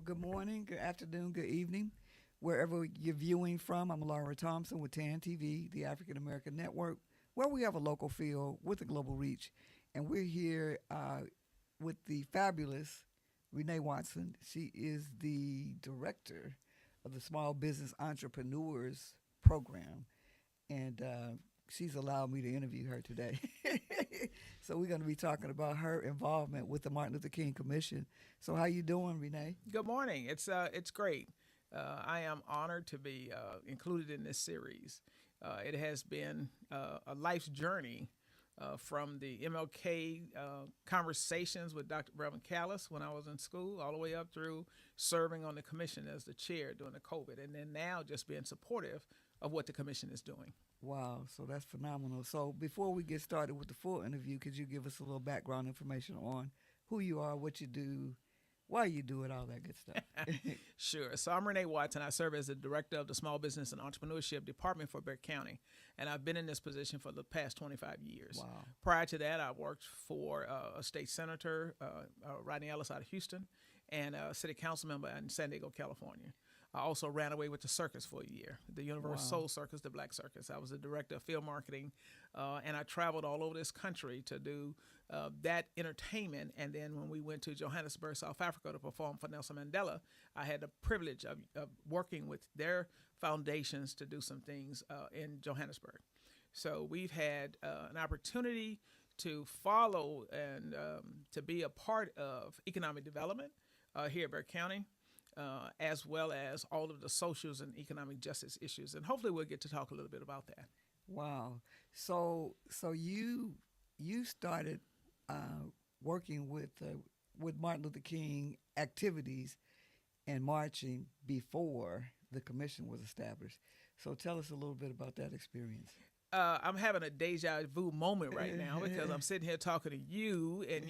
Good morning, good afternoon, good evening, wherever you're viewing from. I'm Laura Thompson with TAN TV, the African American Network, where we have a local feel with a global reach. And we're here with the fabulous Renee Watson. She is the director of the Small Business Entrepreneurs Program. And she's allowed me to interview her today. So we're going to be talking about her involvement with the Martin Luther King Commission. So how you doing, Renee? Good morning. It's great. I am honored to be included in this series. It has been a life's journey from the MLK conversations with Dr. Reverend Callies when I was in school, all the way up through serving on the commission as the chair during the COVID, and then now just being supportive of what the commission is doing. Wow, so that's phenomenal. So before we get started with the full interview, could you give us a little background information on who you are, what you do, why you do it, all that good stuff? Sure. So I'm Renee Watson. I serve as the director of the Small Business and Entrepreneurship Department for Bexar County, and I've been in this position for the past 25 years. Wow. Prior to that, I worked for a state senator, Rodney Ellis out of Houston, and a city council member in San Diego, California. I also ran away with the circus for a year, the Universal Wow. Soul Circus, the Black Circus. I was the director of field marketing, and I traveled all over this country to do that entertainment. And then when we went to Johannesburg, South Africa to perform for Nelson Mandela, I had the privilege of working with their foundations to do some things in Johannesburg. So we've had an opportunity to follow and to be a part of economic development here at Bexar County, as well as all of the socials and economic justice issues. And hopefully we'll get to talk a little bit about that. Wow. So you started working with Martin Luther King activities and marching before the commission was established. So tell us a little bit about that experience. I'm having a deja vu moment right now because I'm sitting here talking to you, and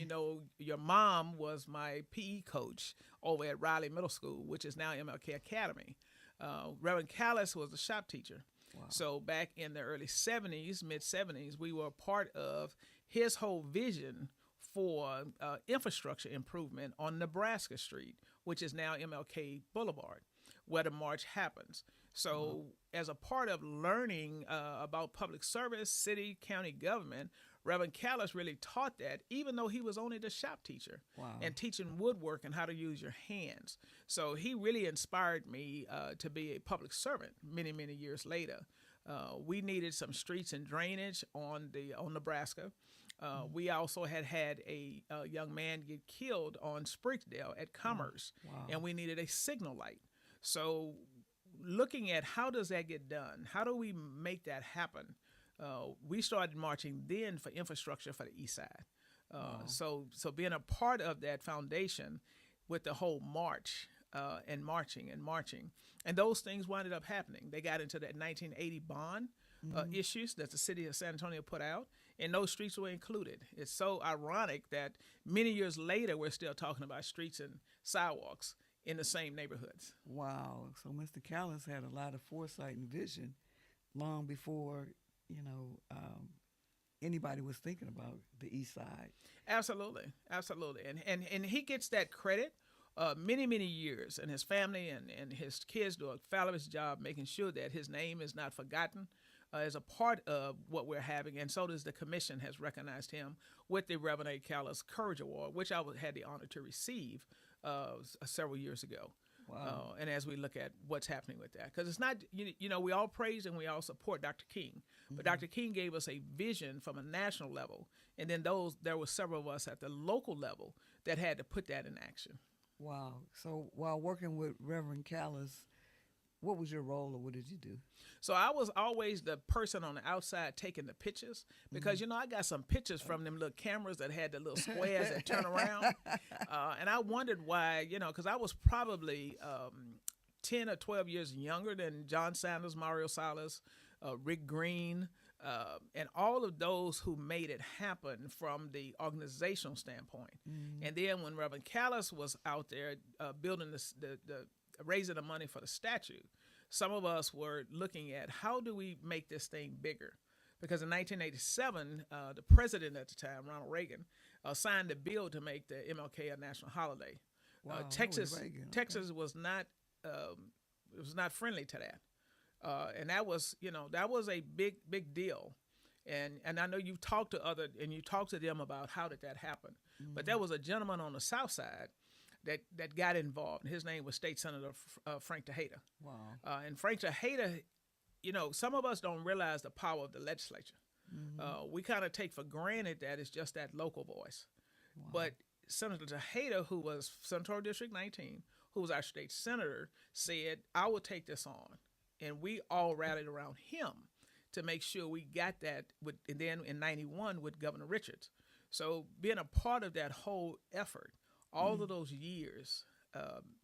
your mom was my PE coach over at Riley Middle School, which is now MLK Academy. Reverend Callies was a shop teacher. Wow. So back in the early 70s, mid 70s, we were part of his whole vision for infrastructure improvement on Nebraska Street, which is now MLK Boulevard, where the march happens. So, as a part of learning about public service, city, county government, Reverend Callies really taught that, even though he was only the shop teacher Wow. and teaching woodwork and how to use your hands. So, he really inspired me to be a public servant many, many years later. We needed some streets and drainage on Nebraska. We also had a young man get killed on Sprigsdale at Commerce, Wow. and we needed a signal light. So, looking at how does that get done? How do we make that happen? We started marching then for infrastructure for the East Side. Wow. So being a part of that foundation with the whole march and marching, and those things winded up happening. They got into that 1980 bond issues that the city of San Antonio put out, and those streets were included. It's so ironic that many years later we're still talking about streets and sidewalks in the same neighborhoods. Wow. So Mr. Callis had a lot of foresight and vision long before, anybody was thinking about the East Side. Absolutely, absolutely, and he gets that credit. Many years, and his family and his kids do a fabulous job making sure that his name is not forgotten as a part of what we're having, and so does the commission has recognized him with the Reverend A. Callies Courage Award, which I had the honor to receive several years ago. Wow. And as we look at what's happening with that, because it's not, we all praise and we all support Dr. King, but Dr. King gave us a vision from a national level, and then there were several of us at the local level that had to put that in action. Wow. So while working with Reverend Callis, what was your role or what did you do? So I was always the person on the outside taking the pictures because, I got some pictures from them little cameras that had the little squares that turn around. And I wondered why, because I was probably 10 or 12 years younger than John Sanders, Mario Salas, Rick Green, and all of those who made it happen from the organizational standpoint. And then when Reverend Callis was out there building the raising the money for the statue, some of us were looking at how do we make this thing bigger? Because in 1987, the president at the time, Ronald Reagan, signed a bill to make the MLK a national holiday. Wow, that was Texas Reagan. Okay. Texas was not it was not friendly to that, and that was that was a big deal. And I know you've talked to you talked to them about how did that happen. But there was a gentleman on the South Side that got involved. His name was State Senator Frank Tejada. Wow. And Frank Tejada, some of us don't realize the power of the legislature. We kind of take for granted that it's just that local voice. Wow. But Senator Tejada, who was Senatorial District 19, who was our state senator, said, I will take this on. And we all rallied around him to make sure we got that, and then in 91 with Governor Richards. So being a part of that whole effort, all of those years,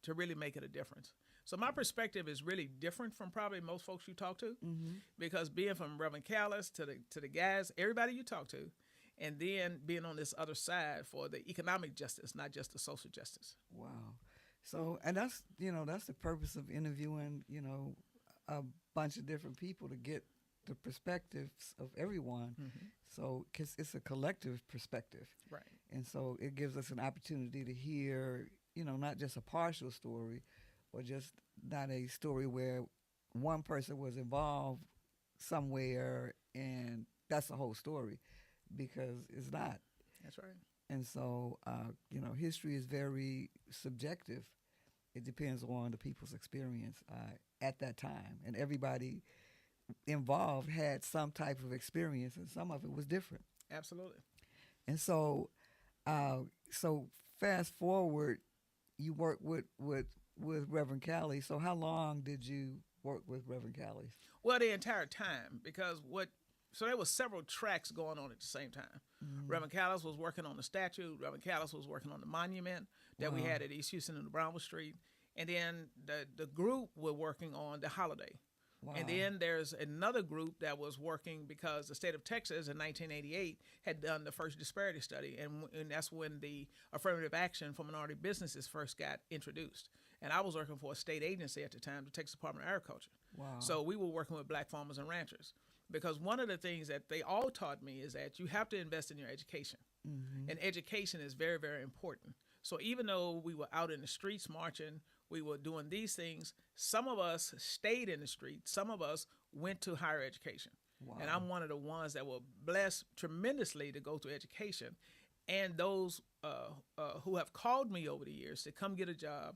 to really make it a difference. So my perspective is really different from probably most folks you talk to, because being from Reverend Callies to the guys, everybody you talk to, and then being on this other side for the economic justice, not just the social justice. Wow. So, and that's the purpose of interviewing a bunch of different people to get the perspectives of everyone. So, because it's a collective perspective, Right. and so it gives us an opportunity to hear not just a partial story, or just not a story where one person was involved somewhere and that's the whole story, because it's not. That's right. And so, history is very subjective. It depends on the people's experience at that time, and everybody involved had some type of experience, and some of it was different. Absolutely. And so, so fast forward, you work with Reverend Callies. So how long did you work with Reverend Callies? Well, the entire time, because so there was several tracks going on at the same time. Reverend Callies was working on the statue. Reverend Callies was working on the monument that we had at East Houston and Brownwood Street. And then the group were working on the holiday. Wow. And then there's another group that was working because the state of Texas in 1988 had done the first disparity study. And that's when the affirmative action for minority businesses first got introduced. And I was working for a state agency at the time, the Texas Department of Agriculture. Wow. So we were working with black farmers and ranchers. Because one of the things that they all taught me is that you have to invest in your education. And education is very, very important. So even though we were out in the streets marching, we were doing these things, some of us stayed in the street, some of us went to higher education. Wow. And I'm one of the ones that were blessed tremendously to go to education. And those who have called me over the years to come get a job,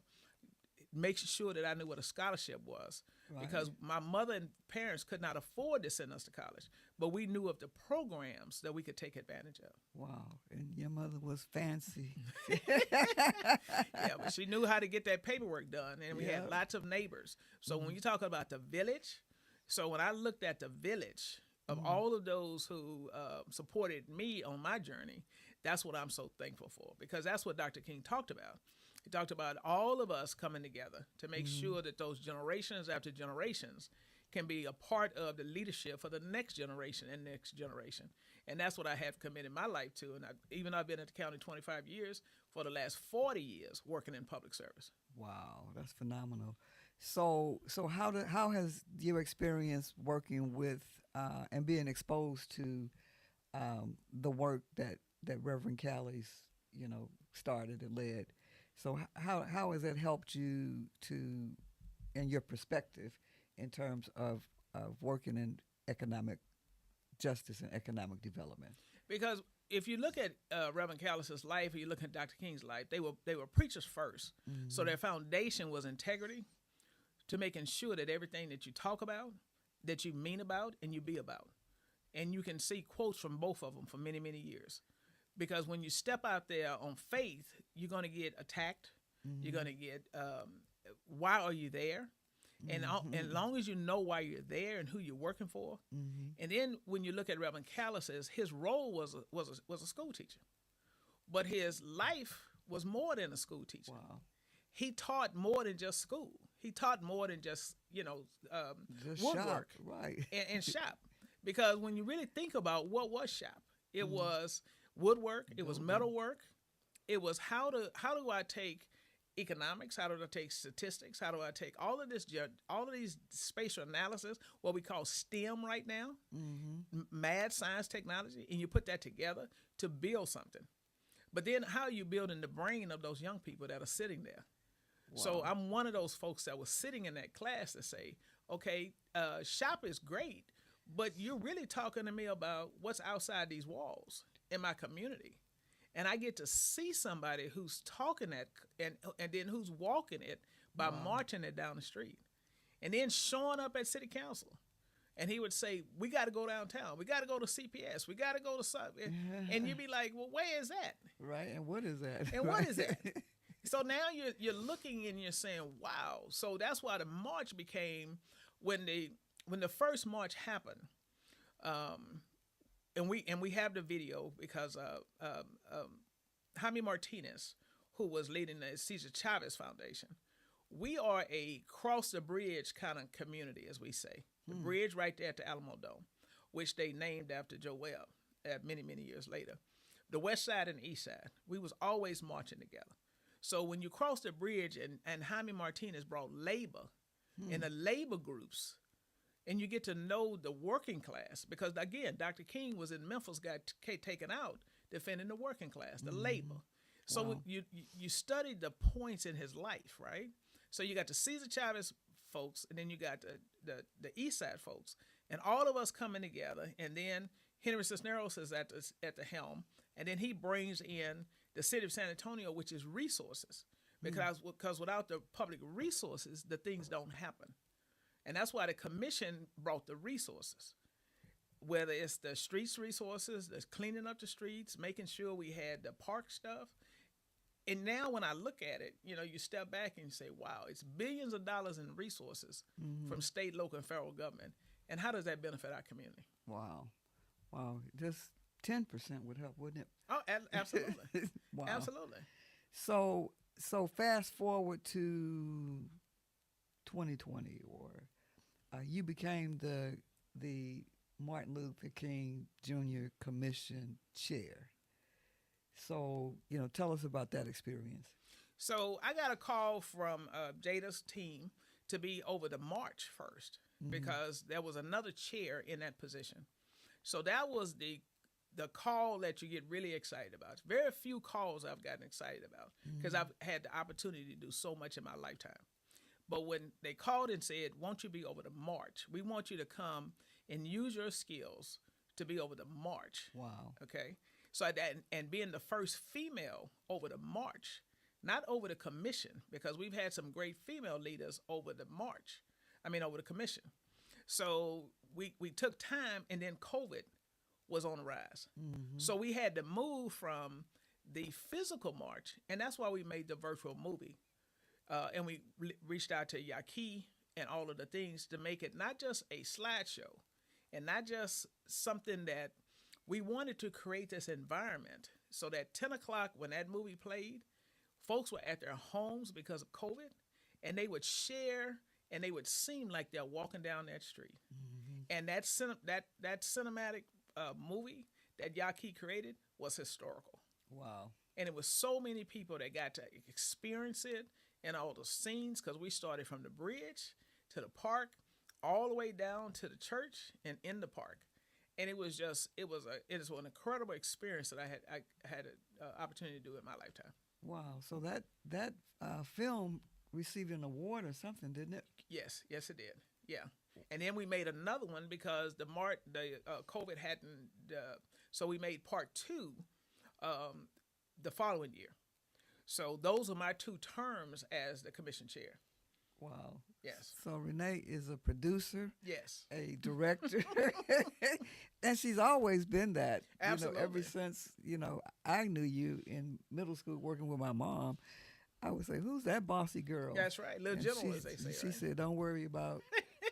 make sure that I knew what a scholarship was. Right. Because my mother and parents could not afford to send us to college, but we knew of the programs that we could take advantage of. Wow. And your mother was fancy. Yeah, but she knew how to get that paperwork done, and we had lots of neighbors. So when you talk about the village, so when I looked at the village of all of those who supported me on my journey, that's what I'm so thankful for, because that's what Dr. King talked about. He talked about all of us coming together to make sure that those generations after generations can be a part of the leadership for the next generation and next generation. And that's what I have committed my life to. And even though I've been at the county 25 years, for the last 40 years working in public service. Wow, that's phenomenal. So how has your experience working with and being exposed to the work that Reverend Callies, started and led? So how has that helped you in your perspective, in terms of working in economic justice and economic development? Because if you look at Reverend Callies' life, or you look at Dr. King's life, they were preachers first. So their foundation was integrity, to making sure that everything that you talk about, that you mean about, and you be about. And you can see quotes from both of them for many, many years. Because when you step out there on faith, you're going to get attacked. You're going to get, why are you there? And as long as you know why you're there and who you're working for. And then when you look at Reverend Callies, his role was a school teacher. But his life was more than a school teacher. Wow. He taught more than just school. He taught more than just, woodwork. Shop, right. and shop. Because when you really think about what was shop, it was woodwork, it was metalwork, it was how do I take economics, how do I take statistics, how do I take all of these spatial analysis, what we call STEM right now, math, science, technology, and you put that together to build something. But then how are you building the brain of those young people that are sitting there? Wow. So I'm one of those folks that was sitting in that class to say, okay, shop is great, but you're really talking to me about what's outside these walls in my community. And I get to see somebody who's talking that and then who's walking it by marching it down the street. And then showing up at city council. And he would say, we got to go downtown. We got to go to CPS. We got to go to something. And you'd be like, well, where is that? Right. And what is that? And what is that? So now you're looking and you're saying, wow. So that's why the march became, when the first march happened, and we have the video because Jaime Martinez, who was leading the Cesar Chavez Foundation, we are a cross the bridge kind of community, as we say. The bridge right there at the Alamo Dome, which they named after Joe Webb many, many years later. The west side and the east side, we was always marching together. So when you cross the bridge and Jaime Martinez brought labor and the labor groups, and you get to know the working class, because again, Dr. King was in Memphis, got taken out defending the working class, the labor. So you studied the points in his life, right? So you got the Cesar Chavez folks, and then you got the East Side folks, and all of us coming together. And then Henry Cisneros is at the helm, and then he brings in the city of San Antonio, which is resources, because without the public resources, the things don't happen. And that's why the commission brought the resources, whether it's the streets resources, the cleaning up the streets, making sure we had the park stuff. And now when I look at it, you step back and you say, wow, it's billions of dollars in resources from state, local, and federal government. And how does that benefit our community? Wow. Just 10% would help, wouldn't it? Oh, absolutely. Wow. Absolutely. So fast forward to 2020, or you became the Martin Luther King Jr. Commission chair. So, tell us about that experience. So I got a call from Jada's team to be over the march first, because there was another chair in that position. So that was the call that you get really excited about. Very few calls I've gotten excited about, because I've had the opportunity to do so much in my lifetime. But when they called and said, won't you be over the march? We want you to come and use your skills to be over the march. Wow. Okay. So and being the first female over the march, not over the commission, because we've had some great female leaders over the march. Over the commission. So we took time, and then COVID was on the rise. So we had to move from the physical march, and that's why we made the virtual movie. And we reached out to Yaqui and all of the things to make it not just a slideshow and not just something that we wanted to create this environment so that 10 o'clock when that movie played, folks were at their homes because of COVID, and they would share and they would seem like they're walking down that street. And that cinematic movie that Yaqui created was historical. Wow. And it was so many people that got to experience it and all the scenes, because we started from the bridge to the park, all the way down to the church and in the park. And it is an incredible experience that I had an opportunity to do in my lifetime. Wow. So that film received an award or something, didn't it? Yes, it did. Yeah. And then we made another one because the COVID hadn't. So we made part 2 the following year. So those are my 2 terms as the commission chair. Wow. Yes. So Renee is a producer. Yes. A director. And she's always been that. Absolutely. Ever since, I knew you in middle school working with my mom, I would say, who's that bossy girl? That's right. Little General, as they say. She said, don't worry about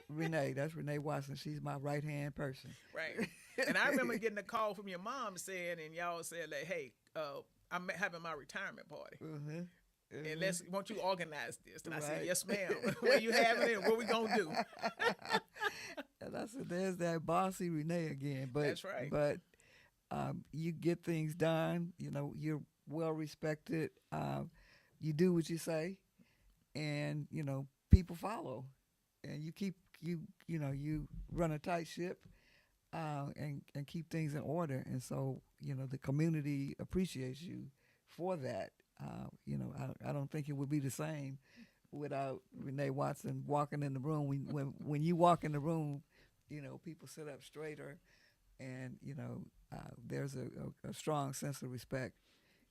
Renee. That's Renee Watson. She's my right-hand person. Right. And I remember getting a call from your mom saying, and y'all said, like, hey, I'm having my retirement party. And won't you organize this? And I said, yes, ma'am. Where you having it? What we going to do? And I said, there's that bossy Renee again. But, that's right. But you get things done. You're well respected. You do what you say, and people follow, and you run a tight ship, and keep things in order. And so the community appreciates you for that. I don't think it would be the same without Renee Watson walking in the room. When you walk in the room, people sit up straighter, and there's a strong sense of respect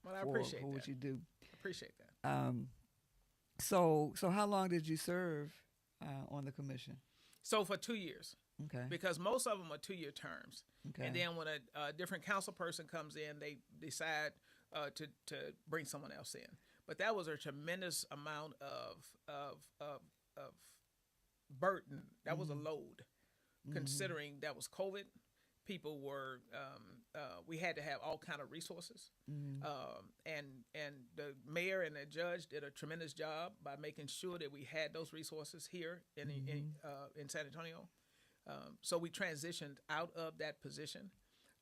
Well, I for appreciate that. what you do. Appreciate that. So how long did you serve on the commission? So for 2 years. Okay. Because most of them are 2-year terms. Okay. And then when a different council person comes in, they decide to bring someone else in. But that was a tremendous amount of burden. That was a load, considering that was COVID. People were we had to have all kind of resources, and the mayor and the judge did a tremendous job by making sure that we had those resources here in San Antonio. So we transitioned out of that position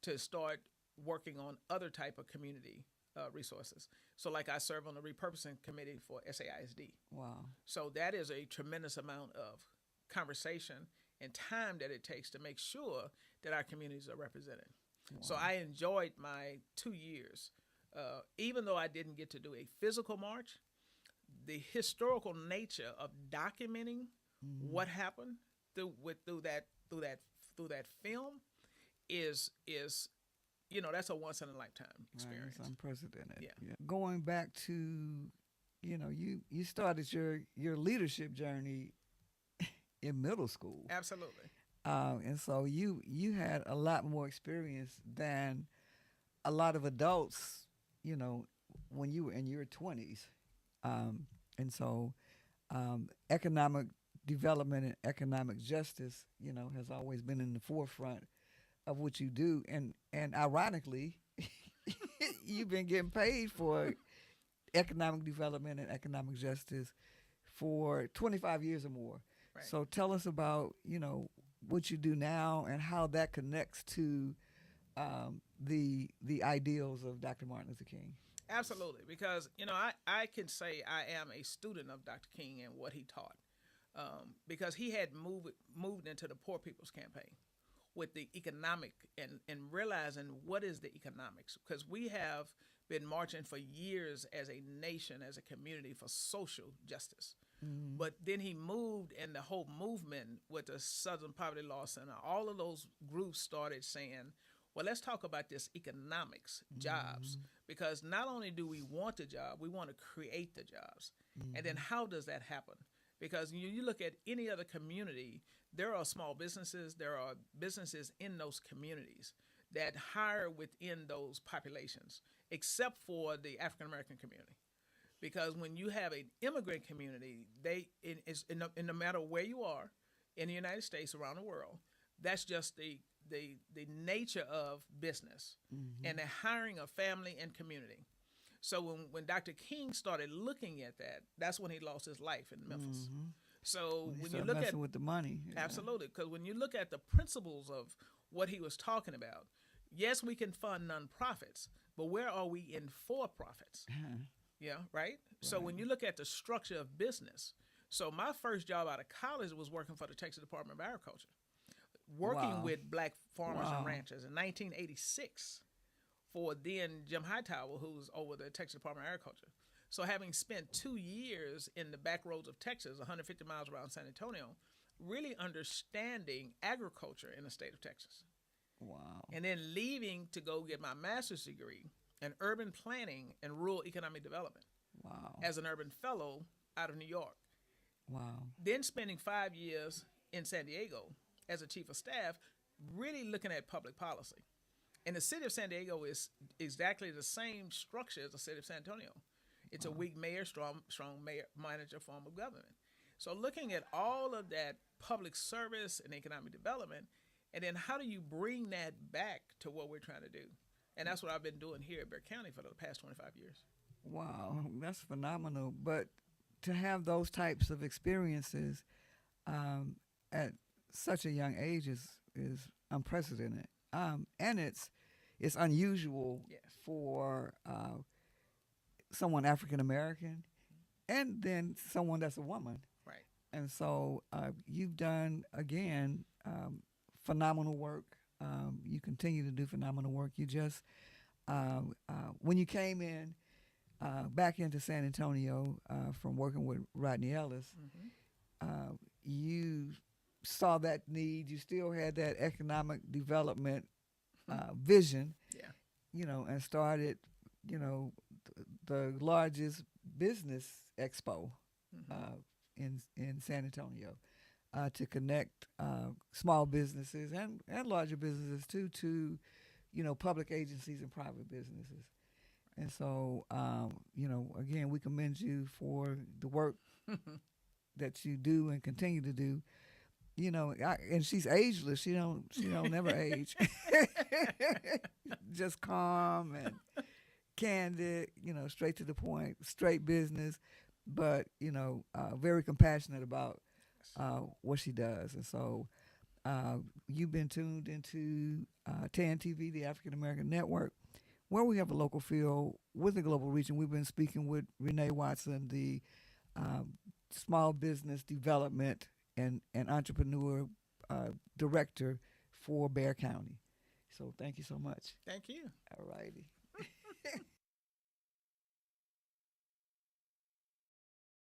to start working on other type of community resources. So like I serve on the repurposing committee for SAISD. Wow. So that is a tremendous amount of conversation and time that it takes to make sure that our communities are represented. Wow. So I enjoyed my 2 years. Even though I didn't get to do a physical march, the historical nature of documenting what happened through that film is that's a once in a lifetime experience. Right, it's unprecedented. Yeah. Going back to, you started your leadership journey in middle school. Absolutely. And so you had a lot more experience than a lot of adults, when you were in your 20s. And so economic development and economic justice, has always been in the forefront of what you do. And ironically, you've been getting paid for economic development and economic justice for 25 years or more. Right. So tell us about, what you do now and how that connects to the ideals of Dr. Martin Luther King. Absolutely, because I can say I am a student of Dr. King and what he taught, because he had moved into the Poor People's Campaign with the economic and realizing what is the economics, because we have been marching for years as a nation, as a community, for social justice. But then he moved, and the whole movement with the Southern Poverty Law Center, all of those groups started saying, well, let's talk about this economics, jobs, because not only do we want the job, we want to create the jobs. And then how does that happen? Because you look at any other community, there are small businesses, there are businesses in those communities that hire within those populations, except for the African American community. Because when you have an immigrant community, no matter where you are in the United States, around the world, that's just the nature of business and the hiring of family and community. So when Dr. King started looking at that, that's when he lost his life in Memphis. So when you look at with the money, absolutely, because when you look at the principles of what he was talking about, yes, we can fund nonprofits, but where are we in for-profits? Yeah, right? So when you look at the structure of business, so my first job out of college was working for the Texas Department of Agriculture, working with black farmers and ranchers in 1986 for then Jim Hightower, who was over the Texas Department of Agriculture. So having spent 2 years in the back roads of Texas, 150 miles around San Antonio, really understanding agriculture in the state of Texas. Wow. And then leaving to go get my master's degree in urban planning and rural economic development. Wow. As an urban fellow out of New York. Wow. Then spending 5 years in San Diego as a chief of staff, really looking at public policy. And the city of San Diego is exactly the same structure as the city of San Antonio. It's a weak mayor, strong mayor manager form of government. So looking at all of that public service and economic development, and then how do you bring that back to what we're trying to do? And that's what I've been doing here at Bexar County for the past 25 years. Wow, that's phenomenal. But to have those types of experiences at such a young age is unprecedented, and it's unusual for someone African American, and then someone that's a woman. Right. And so you've done again phenomenal work. You continue to do phenomenal work. You just when you came in back into San Antonio from working with Rodney Ellis. You saw that need. You still had that economic development vision, Yeah. and started, the largest business expo in San Antonio to connect small businesses and larger businesses too to, public agencies and private businesses. And so, again, we commend you for the work that you do and continue to do. And she's ageless. She don't never age. Just calm and candid. Straight to the point, straight business, but very compassionate about what she does. And so, you've been tuned into TAN TV, the African American Network, where we have a local feel with a global reach. And we've been speaking with Renee Watson, the small business development and entrepreneur director for Bexar County. So thank you so much. Thank you. All righty.